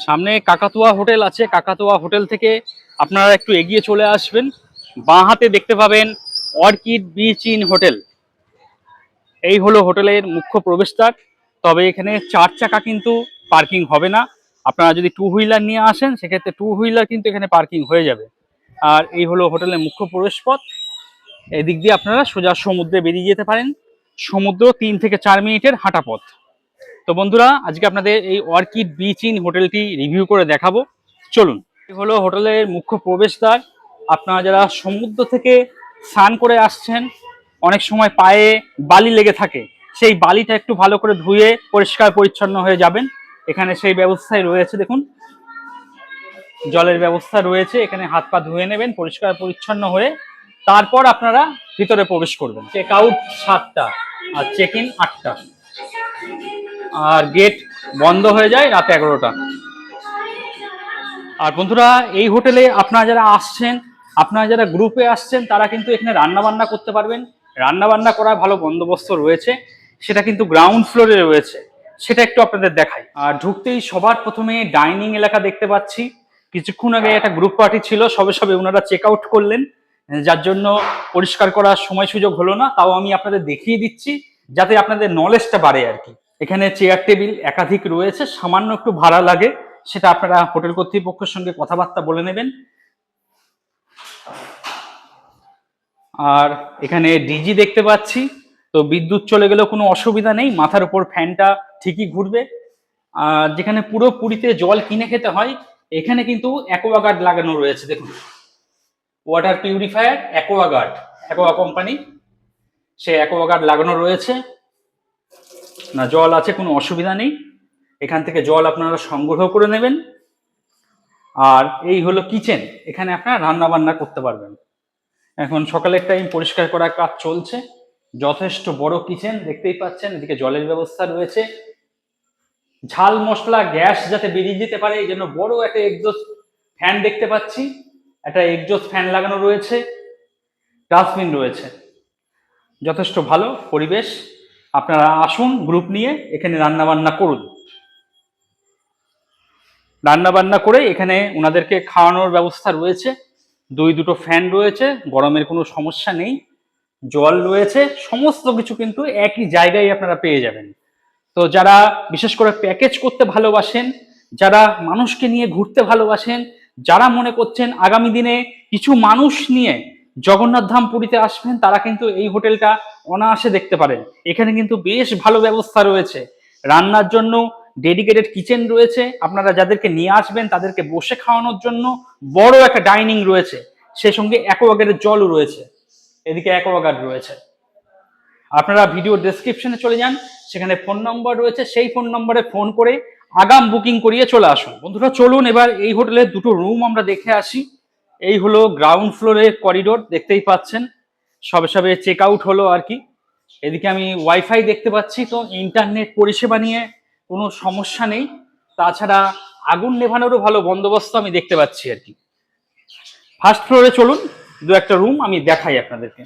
সামনে কাকাতুয়া হোটেল আছে। কাকাতুয়া হোটেল থেকে আপনারা একটু এগিয়ে চলে আসবেন, বাঁ হাতে দেখতে পাবেন অর্কিড বিচ ইন হোটেল। এই হলো হোটেলের মুখ্য প্রবেশদ্বার। তবে এখানে 4 চাকা কিন্তু পার্কিং হবে না। আপনারা যদি 2 হুইলার নিয়ে আসেন সেক্ষেত্রে 2 হুইলার কিন্তু এখানে পার্কিং হয়ে যাবে। আর এই হলো হোটেলের মুখ্য প্রবেশপথ। এদিক দিয়ে আপনারা সোজা সমুদ্রে বেরিয়ে যেতে পারেন। সমুদ্র 3 থেকে 4 মিনিটের হাঁটা পথ। তো বন্ধুরা, আজকে আপনাদের এই অর্কিড বিচ ইন হোটেলটি রিভিউ করে দেখাবো। চলুন। এই হলো হোটেলের মুখ্য প্রবেশদ্বার। আপনারা যারা সমুদ্র থেকে স্নান করে আসছেন, অনেক সময় পায়ে বালি লেগে থাকে, সেই বালিটা একটু ভালো করে ধুয়ে পরিষ্কার পরিচ্ছন্ন হয়ে যাবেন। এখানে সেই ব্যবস্থাই রয়েছে। দেখুন, জলের ব্যবস্থা রয়েছে। এখানে হাত পা ধুয়ে নেবেন পরিষ্কার পরিচ্ছন্ন হয়ে, তারপর আপনারা ভিতরে প্রবেশ করবেন। চেক আউট 7টা আর চেক ইন 8টা, আর গেট বন্ধ হয়ে যায় রাত 11টা। আর বন্ধুরা, এই হোটেলে আপনারা যারা আসছেন, আপনারা যারা গ্রুপে আসছেন, তারা কিন্তু এখানে রান্না বান্না করতে পারবেন। রান্না বান্না করার ভালো বন্দোবস্ত রয়েছে, সেটা কিন্তু গ্রাউন্ড ফ্লোরে রয়েছে। সেটা একটু আপনাদের দেখাই। আর ঢুকতেই সবার প্রথমে ডাইনিং এলাকা দেখতে পাচ্ছি। কিছুক্ষণ আগে একটা গ্রুপ পার্টি ছিল, সবে সবে ওনারা চেক আউট করলেন, যার জন্য পরিষ্কার করার সময় সুযোগ হলো না। তাও আমি আপনাদের দেখিয়ে দিচ্ছি যাতে আপনাদের নলেজটা বাড়ে আর কি। এখানে চেয়ার টেবিল একাধিক রয়েছে, সামান্য একটু ভাড়া লাগে, সেটা আপনারা হোটেল কর্তৃপক্ষের সঙ্গে কথাবার্তা বলে নেবেন। আর এখানে ডিজি দেখতে পাচ্ছি, তো বিদ্যুৎ চলে গেলেও কোনো অসুবিধা নেই, মাথার উপর ফ্যানটা ঠিকই ঘুরবে। আর যেখানে পুরো পুরীতে জল কিনে খেতে হয়, এখানে কিন্তু অ্যাকোয়াগার্ড লাগানো রয়েছে। দেখুন, water purifier Aquaguard, Aqua company, সে অ্যাকোয়াগার্ড লাগানো রয়েছে। না, জল আছে, কোনো অসুবিধা নেই। এখান থেকে জল আপনারা সংগ্রহ করে নেবেন। আর এই হলো কিচেন, এখানে আপনারা রান্না বান্না করতে পারবেন। এখন সকালের টাইম, পরিষ্কার করার কাজ চলছে। যথেষ্ট বড় কিচেন দেখতেই পাচ্ছেন। এদিকে জলের ব্যবস্থা রয়েছে। ঝাল মশলা গ্যাস যাতে বেরিয়ে যেতে পারে এই জন্য বড় একটা এক্সজস্ট ফ্যান দেখতে পাচ্ছি। একটা এক্সজস্ট ফ্যান লাগানো রয়েছে, ডাস্টবিন রয়েছে। যথেষ্ট ভালো পরিবেশ। আপনারা আসুন গ্রুপ নিয়ে, এখানে রান্না বান্না করুন। রান্না বান্না করে এখানে ওনাদেরকে খাওয়ানোর ব্যবস্থা রয়েছে। দুটো ফ্যান রয়েছে, গরমের কোনো সমস্যা নেই। জল রয়েছে, সমস্ত কিছু কিন্তু একই জায়গায় আপনারা পেয়ে যাবেন। তো যারা বিশেষ করে প্যাকেজ করতে ভালোবাসেন, যারা মানুষকে নিয়ে ঘুরতে ভালোবাসেন, যারা মনে করছেন আগামী দিনে কিছু মানুষ নিয়ে জগন্নাথ ধাম পুরীতে আসবেন, তারা কিন্তু এই হোটেলটা অনায়াসে দেখতে পারেন। এখানে কিন্তু বেশ ভালো ব্যবস্থা রয়েছে। রান্নার জন্য ডেডিকেটেড কিচেন রয়েছে। আপনারা যাদেরকে নিয়ে আসবেন তাদেরকে বসে খাওয়ানোর জন্য বড় একটা ডাইনিং রয়েছে। সেই সঙ্গে অ্যাকোয়াগার্ডের জলও রয়েছে। এদিকে অ্যাকোয়াগার্ড রয়েছে। আপনারা ভিডিও ডেসক্রিপশনে চলে যান, সেখানে ফোন নম্বর রয়েছে। সেই ফোন নম্বরে ফোন করে আগাম বুকিং করিয়ে চলে আসুন। বন্ধুরা, চলুন এবার এই হোটেলের দুটো রুম আমরা দেখে আসি। এই হলো গ্রাউন্ড ফ্লোরের করিডোর, দেখতেই পাচ্ছেন। সবে সবে চেক আউট হলো আর কি। এদিকে আমি ওয়াইফাই দেখতে পাচ্ছি, তো ইন্টারনেট পরিষেবা নিয়ে কোনো সমস্যা নেই। তাছাড়া আগুন নেভানোরও ভালো বন্দোবস্ত আমি দেখতে পাচ্ছি আর কি। ফার্স্ট ফ্লোরে চলুন, একটা রুম আমি দেখাই আপনাদেরকে।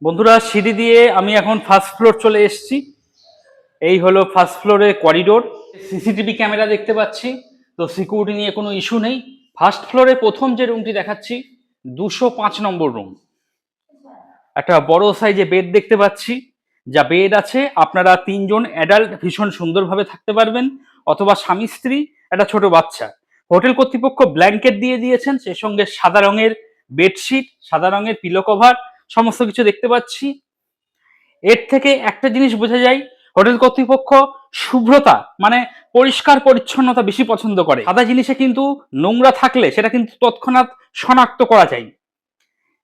বন্ধুরা, সিঁড়ি দিয়ে আমি এখন ফার্স্ট ফ্লোর চলে এসেছি। এই হলো ফার্স্ট ফ্লোরের করিডোর। সিসিটিভি ক্যামেরা দেখতে পাচ্ছি, তো সিকিউরিটি নিয়ে কোনো ইস্যু নেই। ফার্স্ট ফ্লোরে প্রথম যে রুমটি দেখাচ্ছি, 205 নম্বর রুম। একটা বড় সাইজে বেড দেখতে পাচ্ছি। যা বেড আছে, আপনারা 3 জন অ্যাডাল্ট ভীষণ সুন্দরভাবে থাকতে পারবেন, অথবা স্বামী স্ত্রী, একটা ছোট বাচ্চা। হোটেল কর্তৃপক্ষ ব্ল্যাঙ্কেট দিয়ে দিয়েছেন, সেই সঙ্গে সাদা রঙের বেডশিট, সাদা রঙের পিলো কভার, সমস্ত কিছু দেখতে পাচ্ছি। এর থেকে একটা জিনিস বোঝা যায়, হোটেল কর্তৃপক্ষ শুভ্রতা মানে পরিষ্কার পরিচ্ছন্নতা বেশি পছন্দ করে। সাদা জিনিসে কিন্তু নোংরা থাকলে সেটা কিন্তু তৎক্ষণাৎ শনাক্ত করা যায়।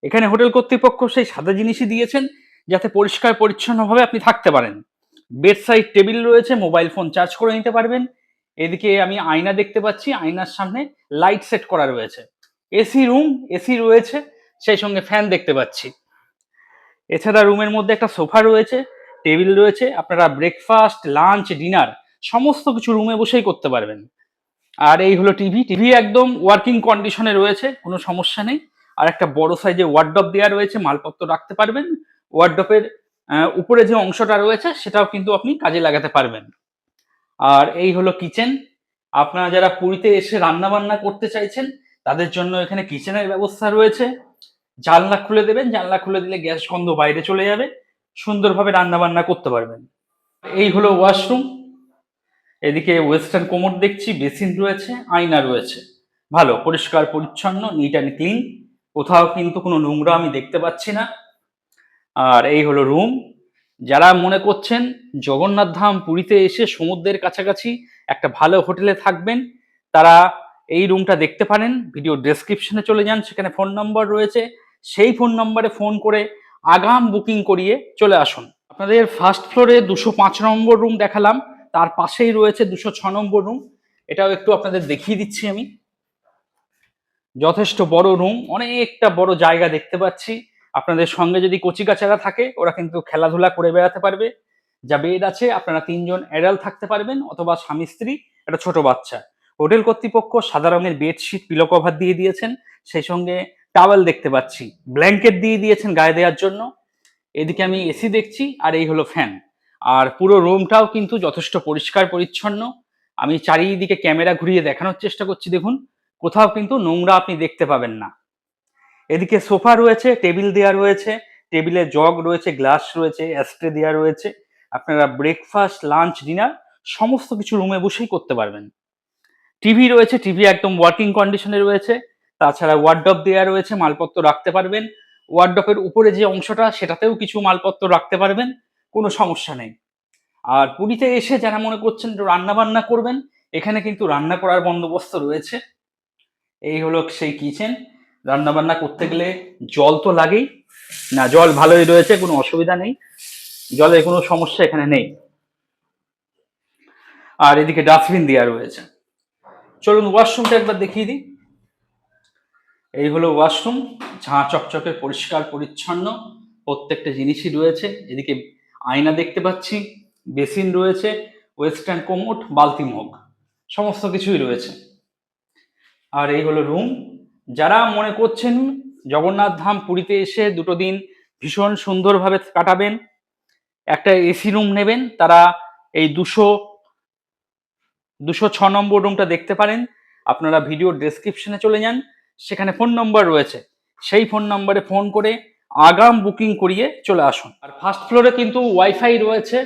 এখানে হোটেল কর্তৃপক্ষ সেই সাদা জিনিসই দিয়েছেন যাতে পরিষ্কার পরিচ্ছন্নভাবে আপনি থাকতে পারেন। বেড সাইড টেবিল রয়েছে, মোবাইল ফোন চার্জ করে নিতে পারবেন। এদিকে আমি আয়না দেখতে পাচ্ছি, আয়নার সামনে লাইট সেট করা রয়েছে। এসি রুম, এসি রয়েছে, সেই সঙ্গে ফ্যান দেখতে পাচ্ছি। এছাড়া রুমের মধ্যে একটা সোফা রয়েছে, টেবিল রয়েছে। আপনারা ব্রেকফাস্ট, লাঞ্চ, ডিনার সমস্ত কিছু রুমে বসেই করতে পারবেন। আর এই হলো টিভি। টিভি একদম ওয়ার্কিং কন্ডিশনে রয়েছে, কোনো সমস্যা নেই। আর একটা বড় সাইজে ওয়ার্ডরোব দেওয়া রয়েছে, মালপত্র রাখতে পারবেন। ওয়ার্ডরোবের উপরে যে অংশটা রয়েছে সেটাও কিন্তু আপনি কাজে লাগাতে পারবেন। আর এই হলো কিচেন। আপনারা যারা পুরীতে এসে রান্না বান্না করতে চাইছেন তাদের জন্য এখানে কিচেনের ব্যবস্থা রয়েছে। জানলা খুলে দেবেন, জানলা খুলে দিলে গ্যাস গন্ধ বাইরে চলে যাবে, সুন্দরভাবে রান্না বান্না করতে পারবেন। এই হলো ওয়াশরুম। এদিকে ওয়েস্টার্ন কোমোড দেখছি, বেসিন রয়েছে, আয়না রয়েছে, ভালো পরিষ্কার পরিচ্ছন্ন, নিট অ্যান্ড ক্লিন, কোথাও কিন্তু কোনো নোংরা আমি দেখতে পাচ্ছি না। আর এই হলো রুম। যারা মনে করছেন জগন্নাথ ধাম পুরীতে এসে সমুদ্রের কাছাকাছি একটা ভালো হোটেলে থাকবেন, তারা এই রুমটা দেখতে পারেন। ভিডিও ডেসক্রিপশনে চলে যান, সেখানে ফোন নম্বর রয়েছে, সেই ফোন নম্বরে ফোন করে আগাম বুকিং করিয়ে চলে আসুন। আপনাদের ফার্স্ট ফ্লোরে 205 নম্বর রুম দেখালাম, তার পাশেই রয়েছে 206 নম্বর রুম। এটাও একটু আপনাদের দেখিয়ে দিচ্ছি আমি। যথেষ্ট বড় রুম, অনেকটা বড় জায়গা দেখতে পাচ্ছি। আপনাদের সঙ্গে যদি কচিকাচারা থাকে ওরা কিন্তু খেলাধুলা করে বেড়াতে পারবে। যা বেড আছে, আপনারা 3জন অ্যাডাল্ট থাকতে পারবেন, অথবা স্বামী স্ত্রী, একটা ছোট বাচ্চা। হোটেল কর্তৃপক্ষ সাদা রঙের বেডশিট, পিলো কভার দিয়ে দিয়েছেন, সেই সঙ্গে টাওয়েল দেখতে পাচ্ছি, ব্ল্যাঙ্কেট দিয়ে দিয়েছেন গায়ে দেওয়ার জন্য। এদিকে আমি এসি দেখছি, আর এই হলো ফ্যান। আর পুরো রুমটাও কিন্তু যথেষ্ট পরিষ্কার পরিচ্ছন্ন। আমি চারিদিকে ক্যামেরা ঘুরিয়ে দেখানোর চেষ্টা করছি, দেখুন কোথাও কিন্তু নোংরা আপনি দেখতে পাবেন না। এদিকে সোফা রয়েছে, টেবিল দেওয়া রয়েছে, টেবিলে জগ রয়েছে, গ্লাস রয়েছে, অ্যাস্ট্রে দেওয়া রয়েছে। আপনারা ব্রেকফাস্ট, লাঞ্চ, ডিনার সমস্ত কিছু রুমে বসেই করতে পারবেন। টিভি রয়েছে, টিভি একদম ওয়ার্কিং কন্ডিশনে রয়েছে। তাছাড়া ওয়ার্ডরোব দেওয়া রয়েছে, মালপত্র রাখতে পারবেন। ওয়ার্ডরোবের উপরে যে অংশটা, সেটাতেও কিছু মালপত্র রাখতে পারবেন, কোনো সমস্যা নেই। আর পুরীতে এসে যারা মনে করছেন রান্না বান্না করবেন, এখানে কিন্তু রান্না করার বন্দোবস্ত রয়েছে। এই হলো সেই কিচেন। রান্না বান্না করতে গেলে জল তো লাগেই, না জল ভালোই রয়েছে, কোনো অসুবিধা নেই, জলের কোনো সমস্যা এখানে নেই। আর এদিকে ডাস্টবিন দেওয়া রয়েছে। চলুন ওয়াশরুমটা একবার দেখিয়ে দিই। এই হলো ওয়াশরুম, ঝাঁ চকচকে পরিষ্কার পরিচ্ছন্ন, প্রত্যেকটা জিনিসই রয়েছে। এদিকে আয়না দেখতে পাচ্ছি, বেসিন রয়েছে, ওয়েস্টার্ন কোমোড, বালতি মগ, সমস্ত কিছুই রয়েছে। আর এই হলো রুম। যারা মনে করছেন জগন্নাথ ধাম পুরীতে এসে 2 দিন ভীষণ সুন্দরভাবে কাটাবেন, একটা এসি রুম নেবেন, তারা এই 206 নম্বর রুমটা দেখতে পারেন। আপনারা ভিডিও ডেসক্রিপশনে চলে যান, সেখানে ফোন নম্বর রয়েছে, সেই ফোন নম্বরে ফোন করে আগাম বুকিং করিয়ে চলে আসুন। আর ফার্স্ট ফ্লোরে কিন্তু ওয়াইফাই রয়েছে,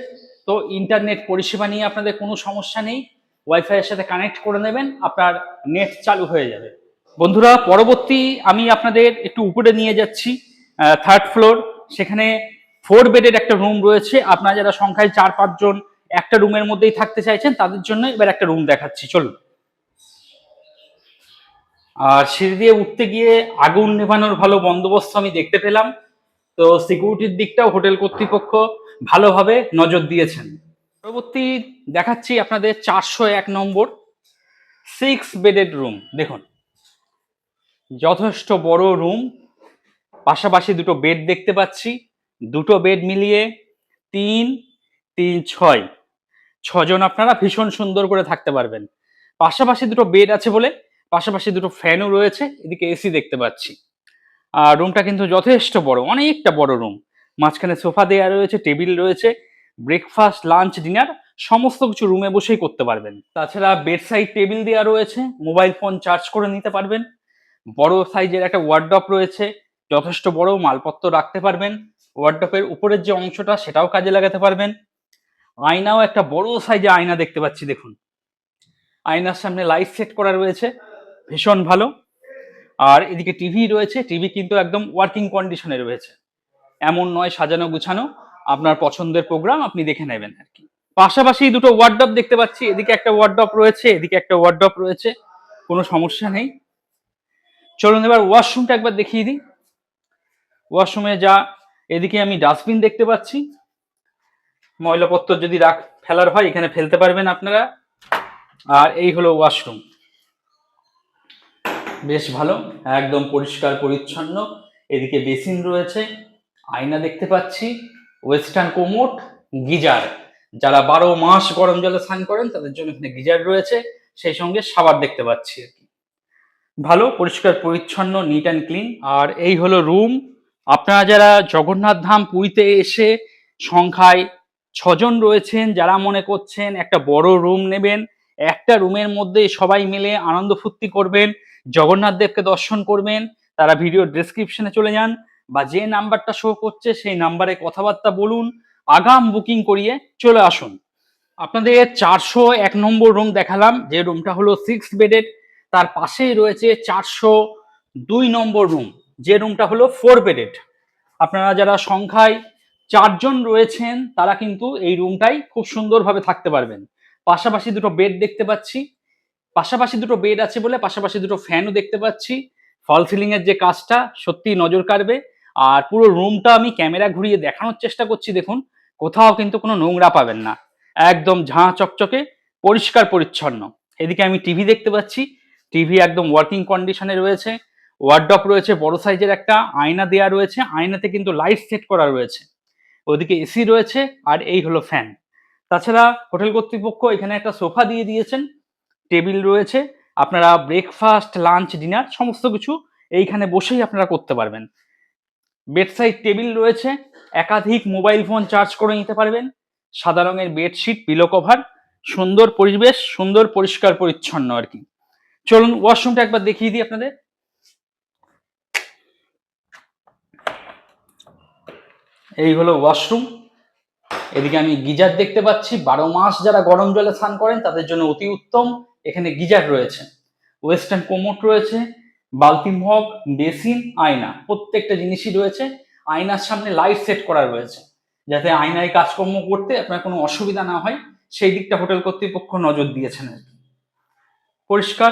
তো ইন্টারনেট পরিষেবা নিয়ে আপনাদের কোনো সমস্যা নেই। ওয়াইফাইয়ের সাথে কানেক্ট করে নেবেন, আপনার নেট চালু হয়ে যাবে। বন্ধুরা, পরবর্তী আমি আপনাদের একটু উপরে নিয়ে যাচ্ছি, 3rd ফ্লোর। সেখানে 4 বেডের একটা রুম রয়েছে। আপনারা যারা সংখ্যায় 4-5 জন একটা রুমের মধ্যেই থাকতে চাইছেন, তাদের জন্য এবার একটা রুম দেখাচ্ছি, চলুন। আর সিঁড়ি দিয়ে উঠতে গিয়ে আগুন নেভানোর ভালো বন্দোবস্ত আমি দেখতে পেলাম। তো সিকিউরিটির দিকটাও হোটেল কর্তৃপক্ষ ভালোভাবে নজর দিয়েছেন। পরবর্তী দেখাচ্ছি আপনাদের 401 নম্বর 6 বেডেড রুম। দেখুন, যথেষ্ট বড় রুম, পাশাপাশি 2টো বেড দেখতে পাচ্ছি। 2টো বেড মিলিয়ে 3, 3, 6, 6জন আপনারা ভীষণ সুন্দর করে থাকতে পারবেন। পাশাপাশি 2টো বেড আছে বলে পাশাপাশি 2টো ফ্যানও রয়েছে। এদিকে এসি দেখতে পাচ্ছি। আর রুমটা কিন্তু যথেষ্ট বড়, অনেকটা বড় রুম। মাঝখানে সোফা দেওয়া রয়েছে, টেবিল রয়েছে, ব্রেকফাস্ট, লাঞ্চ, ডিনার সমস্ত কিছু রুমে বসেই করতে পারবেন। তাছাড়া বেড সাইড টেবিল দেওয়া রয়েছে, মোবাইল ফোন চার্জ করে নিতে পারবেন। বড় সাইজের একটা ওয়ার্ডরোব রয়েছে, যথেষ্ট বড়, মালপত্র রাখতে পারবেন। ওয়ার্ডরোবের উপরের যে অংশটা, সেটাও কাজে লাগাতে পারবেন। আয়নাও একটা বড় সাইজে আয়না দেখতে পাচ্ছি, দেখুন। আয়নার সামনে লাইট সেট করা রয়েছে, ভীষণ ভালো। আর এদিকে টিভি রয়েছে, টিভি কিন্তু একদম ওয়ার্কিং কন্ডিশনে রয়েছে, এমন নয় সাজানো গুছানো, আপনার পছন্দের প্রোগ্রাম আপনি দেখে নেবেন আর কি। পাশাপাশি 2টো ওয়ার্ডরোব দেখতে পাচ্ছি, এদিকে একটা ওয়ার্ডরোব রয়েছে, এদিকে একটা ওয়ার্ডরোব রয়েছে, কোনো সমস্যা নেই। চলুন এবার ওয়াশরুমটা একবার দেখিয়ে দিই। ওয়াশরুমে এদিকে আমি ডাস্টবিন দেখতে পাচ্ছি, ময়লাপত্র যদি ফেলার হয় এখানে ফেলতে পারবেন আপনারা। আর এই হলো ওয়াশরুম, বেশ ভালো, একদম পরিষ্কার পরিচ্ছন্ন। এদিকে বেসিন রয়েছে, আয়না দেখতে পাচ্ছি, ওয়েস্টার্ন কোমোড, গিজার। যারা 12 মাস গরম জলে স্নান করেন তাদের জন্য এখানে গিজার রয়েছে, সেই সঙ্গে শাওয়ার দেখতে পাচ্ছি আর কি। ভালো পরিষ্কার পরিচ্ছন্ন, নিট অ্যান্ড ক্লিন। আর এই হলো রুম। আপনারা যারা জগন্নাথ ধাম পুরীতে এসে সংখ্যায় 6 জন রয়েছেন, যারা মনে করছেন একটা বড় রুম নেবেন, একটা রুমের মধ্যে সবাই মিলে আনন্দ ফুর্তি করবেন, জগন্নাথ দেবকে দর্শন করবেন। তারা ভিডিও ডেসক্রিপশনে চলে যান বা যে নাম্বারটা শো করছে সেই নাম্বারে কথাবার্তা বলুন, আগাম বুকিং করিয়ে চলে আসুন। আপনাদের 401 নম্বর রুম দেখালাম, যে রুমটা হলো 6 বেডেড। তার পাশেই রয়েছে 402 নম্বর রুম, যে রুমটা হলো 4 বেডেড। আপনারা যারা সংখ্যায় 4 জন রয়েছেন তারা কিন্তু এই রুমটাই খুব সুন্দরভাবে থাকতে পারবেন। পাশাপাশি দুটো বেড দেখতে পাচ্ছি, পাশাপাশি দুটো বেড আছে বলে পাশাপাশি দুটো ফ্যানও দেখতে পাচ্ছি। ফল সিলিং এর যে কাজটা সত্যি নজর কাড়বে। আর পুরো রুমটা আমি ক্যামেরা ঘুরিয়ে দেখানোর চেষ্টা করছি, দেখুন কোথাও কিন্তু কোনো নোংরা পাবেন না, একদম ঝাঁ চকচকে পরিষ্কার পরিচ্ছন্ন। এদিকে আমি টিভি দেখতে পাচ্ছি, টিভি একদম ওয়ার্কিং কন্ডিশনে রয়েছে। ওয়ার্ডরোব রয়েছে, বড় সাইজের একটা আয়না দেয়া রয়েছে, আয়নাতে কিন্তু লাইট সেট করা রয়েছে। ওদিকে এসি রয়েছে, আর এই হলো ফ্যান। তাছাড়া হোটেল কর্তৃপক্ষ এখানে একটা সোফা দিয়ে দিয়েছেন, টেবিল রয়েছে। আপনারা ব্রেকফাস্ট, লাঞ্চ, ডিনার সমস্ত কিছু এইখানে বসেই আপনারা করতে পারবেন। বেডসাইড টেবিল রয়েছে, একাধিক মোবাইল ফোন চার্জ করে নিতে পারবেন। সাদা রঙের বেডশিট, পিলো কভার, সুন্দর পরিবেশ, সুন্দর পরিষ্কার পরিচ্ছন্ন আর কি। চলুন ওয়াশরুমটা একবার দেখিয়ে দিই আপনাদের। এই হলো ওয়াশরুম। এদিকে আমি গিজার দেখতে পাচ্ছি, 12 মাস যারা গরম জলে স্নান করেন তাদের জন্য অতি উত্তম। এখানে গিজার রয়েছে, ওয়েস্টার্ন কোমোট রয়েছে, বালতি মগ, বেসিন, আয়না, প্রত্যেকটা জিনিসই রয়েছে। আয়নার সামনে লাইট সেট করা রয়েছে, যাতে আয়নায় কাজকর্ম করতে আপনার কোনো অসুবিধা না হয়, সেই দিকটা হোটেল কর্তৃপক্ষ নজর দিয়েছেন আর কি। পরিষ্কার।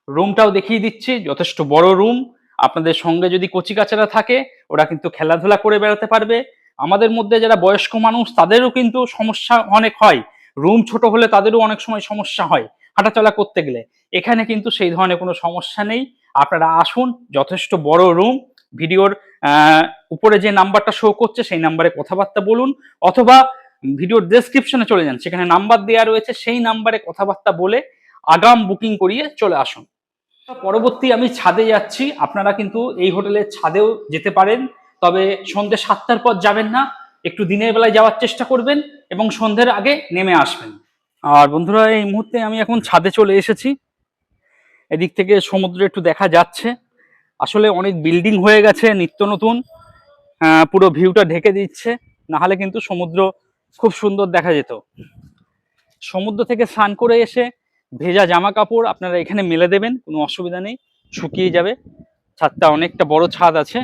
রুমটাও দেখিয়ে দিচ্ছি, যথেষ্ট বড় রুম। আপনাদের সঙ্গে যদি কচিকাচারা থাকে ওরা কিন্তু খেলাধুলা করে বেড়াতে পারবে। আমাদের মধ্যে যারা বয়স্ক মানুষ তাদেরও কিন্তু সমস্যা অনেক হয়, রুম ছোট হলে তাদেরও অনেক সময় সমস্যা হয় হাঁটাচলা করতে গেলে। এখানে কিন্তু সেই ধরনের কোনো সমস্যা নেই। আপনারা আসুন, যথেষ্ট বড় রুম। ভিডিওর উপরে যে নাম্বারটা শো করছে সেই নাম্বারে কথাবার্তা বলুন, অথবা ভিডিওর ডেসক্রিপশনে চলে যান, সেখানে নাম্বার দেওয়া রয়েছে, সেই নাম্বারে কথাবার্তা বলে আগাম বুকিং করিয়ে চলে আসুন। পরবর্তী আমি ছাদে যাচ্ছি, আপনারা কিন্তু এই হোটেলের ছাদেও যেতে পারেন, তবে সন্ধ্যে 7টার পর যাবেন না, একটু দিনের বেলায় যাওয়ার চেষ্টা করবেন এবং সন্ধ্যের আগে নেমে আসবেন। আর বন্ধুরা, এই মুহূর্তে আমি এখন ছাদে চলে এসেছি। এদিক থেকে সমুদ্র একটু দেখা যাচ্ছে। আসলে অনেক বিল্ডিং হয়ে গেছে নিত্য নতুন, পুরো ভিউটা ঢেকে দিচ্ছে, না হলে কিন্তু সমুদ্র খুব সুন্দর দেখা যেত। সমুদ্র থেকে স্নান করে এসে ভেজা জামা কাপড় আপনারা এখানে মেলে দেবেন, কোনো অসুবিধা নেই, শুকিয়ে যাবে। ছাদটা অনেকটা বড় ছাদ আছে।